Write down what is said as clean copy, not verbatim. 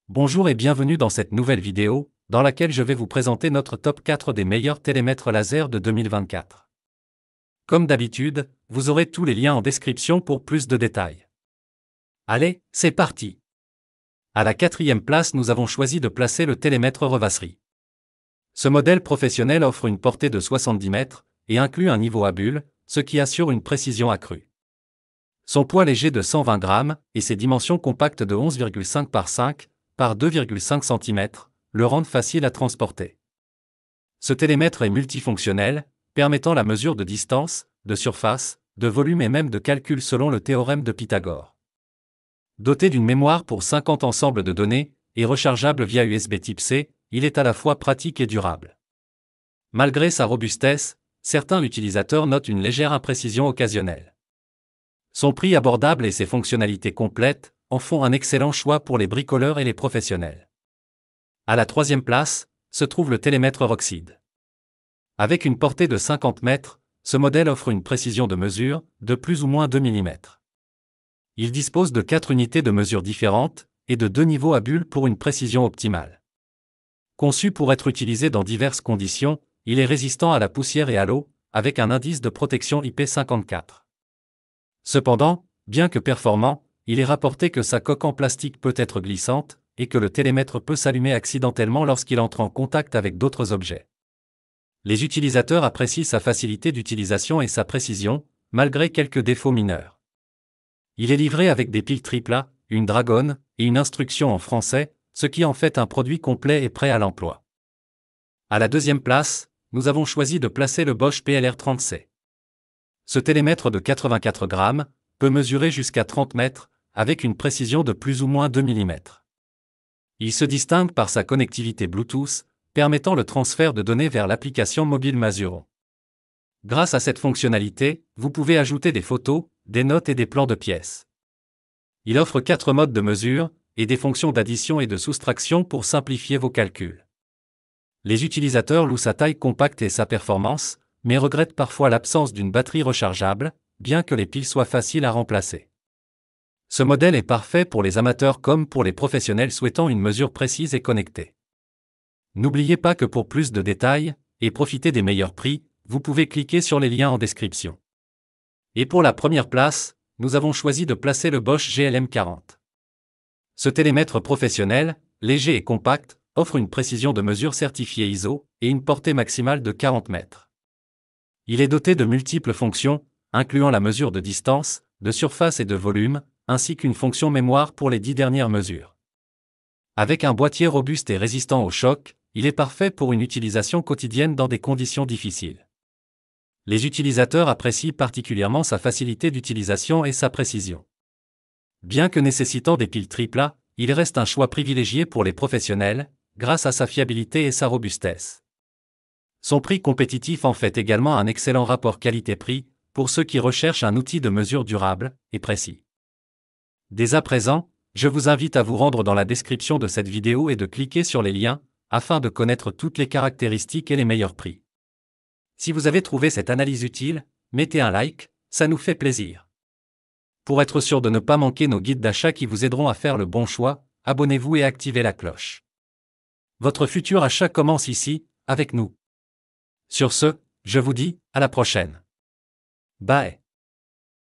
Bonjour et bienvenue dans cette nouvelle vidéo, dans laquelle je vais vous présenter notre top 4 des meilleurs télémètres laser de 2024. Comme d'habitude, vous aurez tous les liens en description pour plus de détails. Allez, c'est parti! À la 4e place, nous avons choisi de placer le télémètre Revasserie. Ce modèle professionnel offre une portée de 70 mètres et inclut un niveau à bulle, ce qui assure une précision accrue. Son poids léger de 120 grammes et ses dimensions compactes de 11,5 par 5 par 2,5 cm le rendent facile à transporter. Ce télémètre est multifonctionnel, permettant la mesure de distance, de surface, de volume et même de calcul selon le théorème de Pythagore. Doté d'une mémoire pour 50 ensembles de données et rechargeable via USB Type C, il est à la fois pratique et durable. Malgré sa robustesse, certains utilisateurs notent une légère imprécision occasionnelle. Son prix abordable et ses fonctionnalités complètes en font un excellent choix pour les bricoleurs et les professionnels. À la 3e place, se trouve le télémètre Roxide. Avec une portée de 50 mètres, ce modèle offre une précision de mesure de plus ou moins 2 mm. Il dispose de 4 unités de mesure différentes et de 2 niveaux à bulle pour une précision optimale. Conçu pour être utilisé dans diverses conditions, il est résistant à la poussière et à l'eau, avec un indice de protection IP54. Cependant, bien que performant, il est rapporté que sa coque en plastique peut être glissante et que le télémètre peut s'allumer accidentellement lorsqu'il entre en contact avec d'autres objets. Les utilisateurs apprécient sa facilité d'utilisation et sa précision, malgré quelques défauts mineurs. Il est livré avec des piles AAA, une dragonne et une instruction en français, ce qui en fait un produit complet et prêt à l'emploi. À la 2e place, nous avons choisi de placer le Bosch PLR30C. Ce télémètre de 84 grammes peut mesurer jusqu'à 30 mètres, avec une précision de plus ou moins 2 mm. Il se distingue par sa connectivité Bluetooth, permettant le transfert de données vers l'application mobile Masuron. Grâce à cette fonctionnalité, vous pouvez ajouter des photos, des notes et des plans de pièces. Il offre 4 modes de mesure et des fonctions d'addition et de soustraction pour simplifier vos calculs. Les utilisateurs louent sa taille compacte et sa performance, mais regrettent parfois l'absence d'une batterie rechargeable, bien que les piles soient faciles à remplacer. Ce modèle est parfait pour les amateurs comme pour les professionnels souhaitant une mesure précise et connectée. N'oubliez pas que pour plus de détails, et profiter des meilleurs prix, vous pouvez cliquer sur les liens en description. Et pour la 1re place, nous avons choisi de placer le Bosch GLM40. Ce télémètre professionnel, léger et compact, offre une précision de mesure certifiée ISO et une portée maximale de 40 mètres. Il est doté de multiples fonctions, incluant la mesure de distance, de surface et de volume, ainsi qu'une fonction mémoire pour les 10 dernières mesures. Avec un boîtier robuste et résistant au choc, il est parfait pour une utilisation quotidienne dans des conditions difficiles. Les utilisateurs apprécient particulièrement sa facilité d'utilisation et sa précision. Bien que nécessitant des piles AAA, il reste un choix privilégié pour les professionnels, grâce à sa fiabilité et sa robustesse. Son prix compétitif en fait également un excellent rapport qualité-prix, pour ceux qui recherchent un outil de mesure durable et précis. Dès à présent, je vous invite à vous rendre dans la description de cette vidéo et de cliquer sur les liens, afin de connaître toutes les caractéristiques et les meilleurs prix. Si vous avez trouvé cette analyse utile, mettez un like, ça nous fait plaisir. Pour être sûr de ne pas manquer nos guides d'achat qui vous aideront à faire le bon choix, abonnez-vous et activez la cloche. Votre futur achat commence ici, avec nous. Sur ce, je vous dis, à la prochaine. Bye.